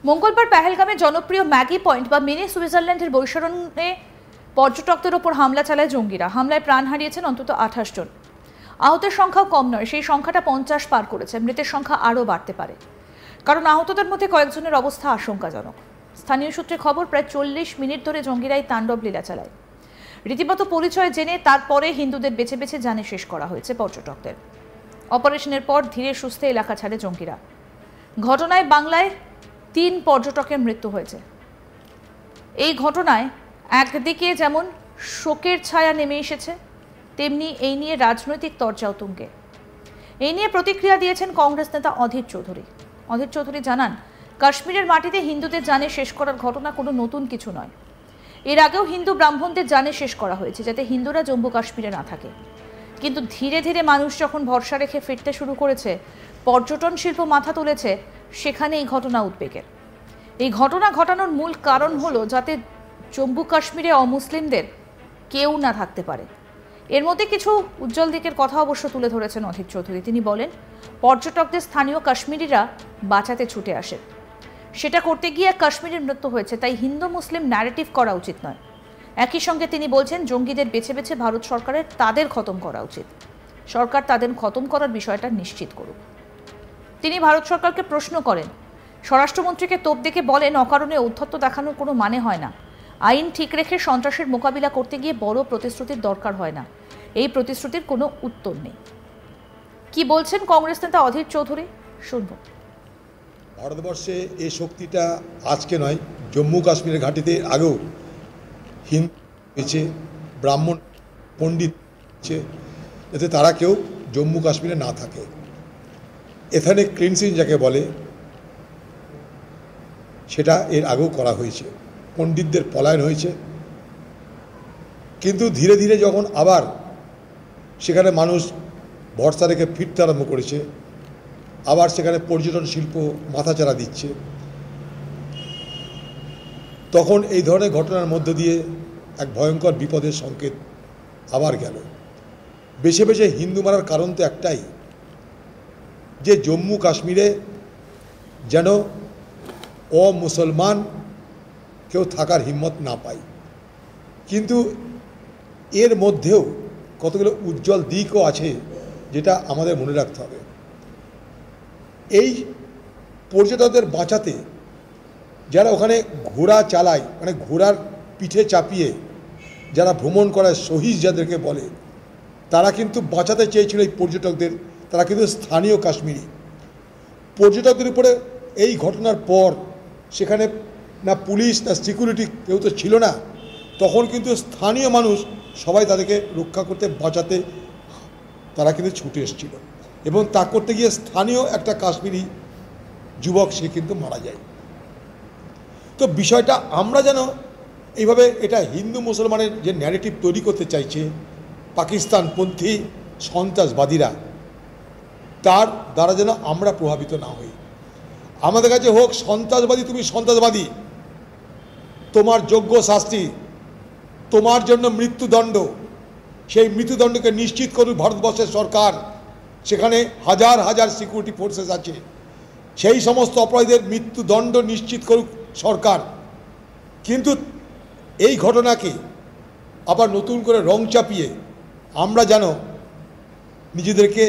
মঙ্গলবার পেহেলগামে জনপ্রিয় Maggi point বা মিনি সুইজারল্যান্ডের বৈশরণে পর্যটকদের ওপর হামলা চালায় জঙ্গিরা। হামলায় প্রাণ হারিয়েছেন অন্তত 28 জন। আহতের সংখ্যাও কম নয়, সেই সংখ্যাটা 50 পার করেছে। মৃতের সংখ্যা আরও বাড়তে পারে, কারণ আহতদের মধ্যে কয়েকজনের অবস্থা আশঙ্কাজনক। স্থানীয় সূত্রে খবর, প্রায় 40 মিনিট ধরে জঙ্গিরা এই তাণ্ডব লীলা চালায়। রীতিমতো পরিচয় জেনে তারপরে হিন্দুদের বেছে বেছে জানে শেষ করা হয়েছে পর্যটকদের। অপারেশনের পর ধীরে সুস্থে এলাকা ছাড়ে জঙ্গিরা। ঘটনায় বাংলায় 3 পর্যটকের মৃত্যু হয়েছে। এই ঘটনায় একদিকে যেমন শোকের ছায়া নেমে এসেছে, তেমনি এই নিয়ে রাজনৈতিক তরজাও তুঙ্গে। এই নিয়ে প্রতিক্রিয়া দিয়েছেন কংগ্রেস নেতা অধীর চৌধুরী। অধীর চৌধুরী জানান, কাশ্মীরের মাটিতে হিন্দুদের জানে শেষ করার ঘটনা কোনো নতুন কিছু নয়। এর আগেও হিন্দু ব্রাহ্মণদের জানে শেষ করা হয়েছে, যাতে হিন্দুরা জম্মু কাশ্মীরে না থাকে। কিন্তু ধীরে ধীরে মানুষ যখন ভরসা রেখে ফিরতে শুরু করেছে, পর্যটন শিল্প মাথা তুলেছে, সেখানে এই ঘটনা উদ্বেগের। এই ঘটনা ঘটানোর মূল কারণ হলো যাতে জম্মু কাশ্মীরে অমুসলিমদের কেউ না থাকতে পারে। এর মধ্যে কিছু উজ্জ্বল দিকের কথা অবশ্য তুলে ধরেছেন অধীর চৌধুরী। তিনি বলেন, পর্যটকদের স্থানীয় কাশ্মীরিরা বাঁচাতে ছুটে আসেন। সেটা করতে গিয়ে এক কাশ্মীরের মৃত্যু হয়েছে, তাই হিন্দু মুসলিম ন্যারেটিভ করা উচিত নয়। একই সঙ্গে তিনি বলছেন, জঙ্গিদের বেছে বেছে ভারত সরকারের তাদের খতম করা উচিত। সরকার তাদের খতম করার বিষয়টা নিশ্চিত করুক। তিনি ভারত সরকারকে প্রশ্ন করেন, স্বরাষ্ট্রমন্ত্রীকে তোপ দেখে বলেন, অকারণে ঔদ্ধত্য দেখানোর কোনো মানে হয় না। আইন ঠিক রেখে সন্ত্রাসের মোকাবিলা করতে গিয়ে বড় প্রতিশ্রুতির দরকার হয় না। এই প্রতিশ্রুতির কোনো উত্তর নেই। কি বলছেন কংগ্রেস নেতা অধীর চৌধুরী, শুনব। ভারতবর্ষে এই শক্তিটা আজকে নয়, জম্মু কাশ্মীরের ঘাটিতে আগেও হিন্দু হয়েছে, ব্রাহ্মণ পণ্ডিত হয়েছে, যাতে তারা কেউ জম্মু কাশ্মীরে না থাকে। এথনিক ক্লিনজিং যাকে বলে, সেটা এর আগেও করা হয়েছে। পণ্ডিতদের পলায়ন হয়েছে, কিন্তু ধীরে ধীরে যখন আবার সেখানে মানুষ ভরসা রেখে ফিরতে আরম্ভ করেছে, আবার সেখানে পর্যটন শিল্প মাথাচাড়া দিচ্ছে, তখন এই ধরনের ঘটনার মধ্য দিয়ে এক ভয়ঙ্কর বিপদের সংকেত আবার গেল। বেছে বেছে হিন্দু মারার কারণ তো একটাই, যে জম্মু কাশ্মীরে যেন অমুসলমান কেউ থাকার হিম্মত না পায়। কিন্তু এর মধ্যেও কতগুলো উজ্জ্বল দিকও আছে, যেটা আমাদের মনে রাখতে হবে। এই পর্যটকদের বাঁচাতে যারা ওখানে ঘোড়া চালায়, মানে ঘোড়ার পিঠে চাপিয়ে যারা ভ্রমণ করায়, শহীদ যাদেরকে বলে, তারা কিন্তু বাঁচাতে চেয়েছিল এই পর্যটকদের। তারা কিন্তু স্থানীয় কাশ্মীরি। পর্যটকদের উপরে এই ঘটনার পর সেখানে না পুলিশ না সিকিউরিটি কেউ তো ছিল না, তখন কিন্তু স্থানীয় মানুষ সবাই তাদেরকে রক্ষা করতে, বাঁচাতে তারা কিন্তু ছুটে এসেছিল। এবং তা করতে গিয়ে স্থানীয় একটা কাশ্মীরি যুবক সে কিন্তু মারা যায়। তো বিষয়টা আমরা যেন এইভাবে, এটা হিন্দু মুসলমানের যে ন্যারেটিভ তৈরি করতে চাইছে পাকিস্তানপন্থী সন্ত্রাসবাদীরা, তার দ্বারা যেন আমরা প্রভাবিত না হই। আমাদের কাছে হোক সন্ত্রাসবাদী, তুমি সন্ত্রাসবাদী, তোমার যোগ্য শাস্তি, তোমার জন্য মৃত্যুদণ্ড, সেই মৃত্যুদণ্ডকে নিশ্চিত করুক ভারতবর্ষের সরকার। সেখানে হাজার হাজার সিকিউরিটি ফোর্সেস আছে, সেই সমস্ত অপরাধীদের মৃত্যুদণ্ড নিশ্চিত করুক সরকার। কিন্তু এই ঘটনাকে আবার নতুন করে রং চাপিয়ে আমরা যেন নিজেদেরকে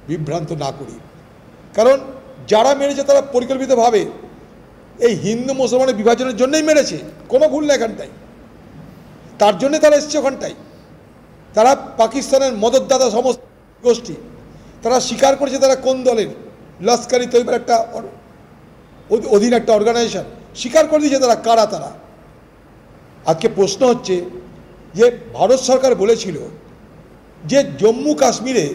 বিভ্রান্ত না করি। কারণ যারা মেরেছে তারা পরিকল্পিতভাবে এই হিন্দু মুসলমানের বিভাজনের জন্যই মেরেছে, কোনো ভুল না এখানটায়। তার জন্যে তারা এসছে ওখানটায়। তারা পাকিস্তানের মদতদাতা সমস্ত গোষ্ঠী, তারা স্বীকার করেছে তারা কোন দলের, লস্করি তৈবার একটা অধীন একটা অর্গানাইজেশন, স্বীকার করে দিয়েছে তারা কারা। তারা আজকে প্রশ্ন হচ্ছে যে ভারত সরকার বলেছিল যে জম্মু কাশ্মীরে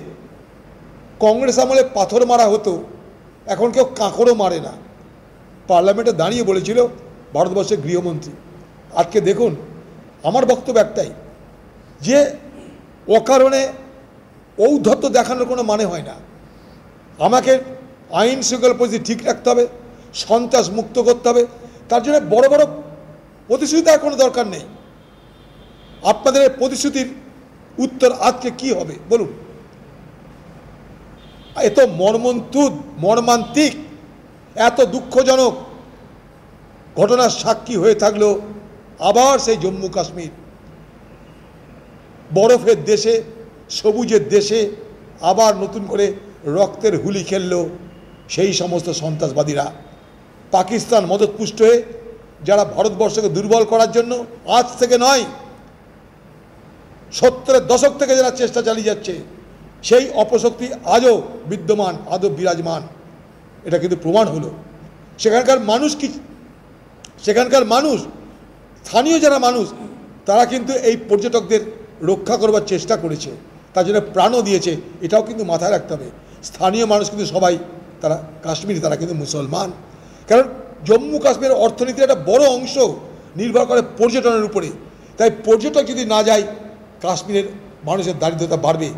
কংগ্রেস আমলে পাথর মারা হতো, এখন কেউ কাঁকড়ও মারে না। পার্লামেন্টে দাঁড়িয়ে বলেছিল ভারতবর্ষের গৃহমন্ত্রী। আজকে দেখুন, আমার বক্তব্য একটাই, যে অকারণে ঔদ্ধত্য দেখানোর কোনো মানে হয় না। আমাকে আইন শৃঙ্খলা পরিস্থিতি ঠিক রাখতে হবে, সন্ত্রাস মুক্ত করতে হবে। তার জন্য বড় বড় প্রতিশ্রুতি দেওয়ার কোনো দরকার নেই। আপনাদের প্রতিশ্রুতির উত্তর আজকে কি হবে বলুন? এত মর্মান্তিক, এত দুঃখজনক ঘটনার সাক্ষী হয়ে থাকলো আবার সেই জম্মু কাশ্মীর, বরফের দেশে, সবুজের দেশে আবার নতুন করে রক্তের হুলি খেললো সেই সমস্ত সন্ত্রাসবাদীরা। পাকিস্তান মদতপুষ্ট হয়ে যারা ভারতবর্ষকে দুর্বল করার জন্য আজ থেকে নয়, 70-এর দশক থেকে যারা চেষ্টা চালিয়ে যাচ্ছে, সেই অপশক্তি আজও বিদ্যমান, আজও বিরাজমান। এটা কিন্তু প্রমাণ হলো। সেখানকার মানুষ, স্থানীয় যারা মানুষ, তারা কিন্তু এই পর্যটকদের রক্ষা করবার চেষ্টা করেছে, তার জন্য প্রাণও দিয়েছে। এটাও কিন্তু মাথায় রাখতে হবে। স্থানীয় মানুষ কিন্তু সবাই তারা কাশ্মীরি, তারা কিন্তু মুসলমান। কারণ জম্মু কাশ্মীরের অর্থনীতির একটা বড় অংশ নির্ভর করে পর্যটনের উপরে। তাই পর্যটক যদি না যায়, কাশ্মীরের মানুষের দারিদ্রতা বাড়বে।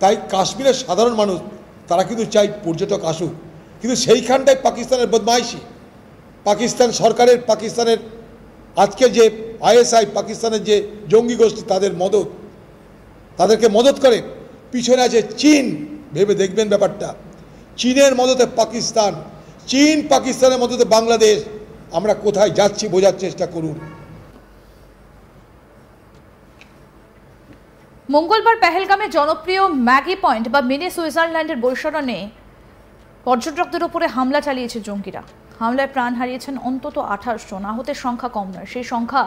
তাই কাশ্মীরের সাধারণ মানুষ তারা কিন্তু চাই পর্যটক আসুক, কিন্তু সেইখানটায় পাকিস্তানের বদমাইশি, পাকিস্তান সরকারের, পাকিস্তানের আজকে যে ISI, পাকিস্তানের যে জঙ্গি গোষ্ঠী, তাদেরকে মদত করে। পিছনে আছে চীন। ভেবে দেখবেন ব্যাপারটা। চীনের মদতে পাকিস্তান, চীন পাকিস্তানের মদতে বাংলাদেশ। আমরা কোথায় যাচ্ছি বোঝার চেষ্টা করুন। মঙ্গলবার পেহেলগামে জনপ্রিয় ম্যাগি পয়েন্ট বা মিনি সুইজারল্যান্ডের বৈশরণে পর্যটকদের উপরে হামলা চালিয়েছে জঙ্গিরা। হামলায় প্রাণ হারিয়েছেন অন্তত 28 জন। আহতের সংখ্যা কম নয়, সেই সংখ্যা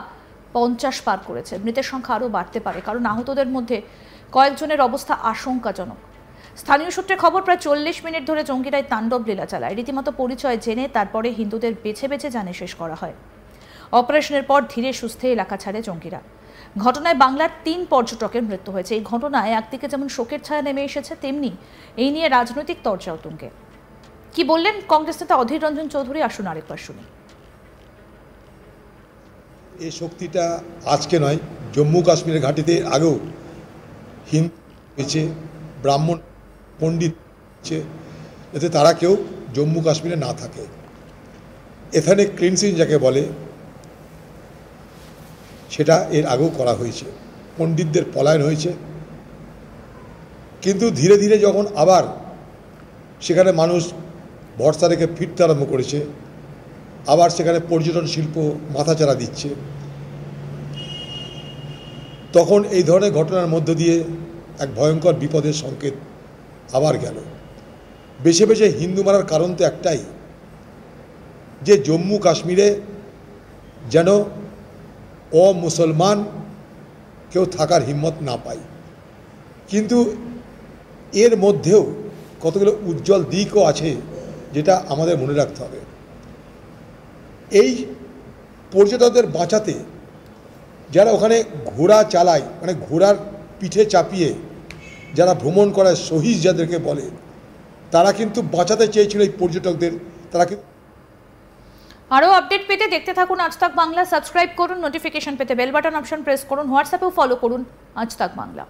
50 পার করেছে। মৃতের সংখ্যা আরও বাড়তে পারে, কারণ আহতদের মধ্যে কয়েকজনের অবস্থা আশঙ্কাজনক। স্থানীয় সূত্রে খবর, প্রায় 40 মিনিট ধরে জঙ্গিরাই তাণ্ডব লীলা চালায়। রীতিমতো পরিচয় জেনে তারপরে হিন্দুদের বেছে বেছে জানে শেষ করা হয়। অপারেশনের পর ধীরে সুস্থে এলাকা ছাড়ে জঙ্গিরা। ঘটনায় বাংলার 3 পর্যটকের মৃত্যু হয়েছে। এই ঘটনায় একদিকে যেমন শোকের ছায়া নেমে এসেছে, তেমনি এই নিয়ে রাজনৈতিক তরজা তুঙ্গে। কি বললেন কংগ্রেস নেতা অধীর রঞ্জন চৌধুরী, আসুন আরেকবার শুনি। এই শক্তিটা আজকে নয়, জম্মু কাশ্মীরের ঘাটিতে আগেও হিন্দু হয়েছে, ব্রাহ্মণ পণ্ডিত হয়েছে, যাতে তারা কেউ জম্মু কাশ্মীরে না থাকে। এখানে ক্লিনসিং যাকে বলে, সেটা এর আগেও করা হয়েছে। পণ্ডিতদের পলায়ন হয়েছে, কিন্তু ধীরে ধীরে যখন আবার সেখানে মানুষ ভরসা রেখে ফিরতে আরম্ভ করেছে, আবার সেখানে পর্যটন শিল্প মাথাচাড়া দিচ্ছে, তখন এই ধরনের ঘটনার মধ্য দিয়ে এক ভয়ঙ্কর বিপদের সংকেত আবার গেল। বেছে বেছে হিন্দু মারার কারণ তো একটাই, যে জম্মু কাশ্মীরে যেন অমুসলমান কেউ থাকার হিম্মত না পায়। কিন্তু এর মধ্যেও কতগুলো উজ্জ্বল দিকও আছে, যেটা আমাদের মনে রাখতে হবে। এই পর্যটকদের বাঁচাতে যারা ওখানে ঘোড়া চালায়, মানে ঘোড়ার পিঠে চাপিয়ে যারা ভ্রমণ করায়, সহিস যাদেরকে বলে, তারা কিন্তু বাঁচাতে চেয়েছিল এই পর্যটকদের। তারা কিন্তু আরও আপডেট পেতে দেখতে থাকুন আজ তাক বাংলা। সাবস্ক্রাইব করুন, নোটিফিকেশন পেতে বেল বাটন অপশন প্রেস করুন, হোয়াটসঅ্যাপেও ফলো করুন আজ তাক বাংলা।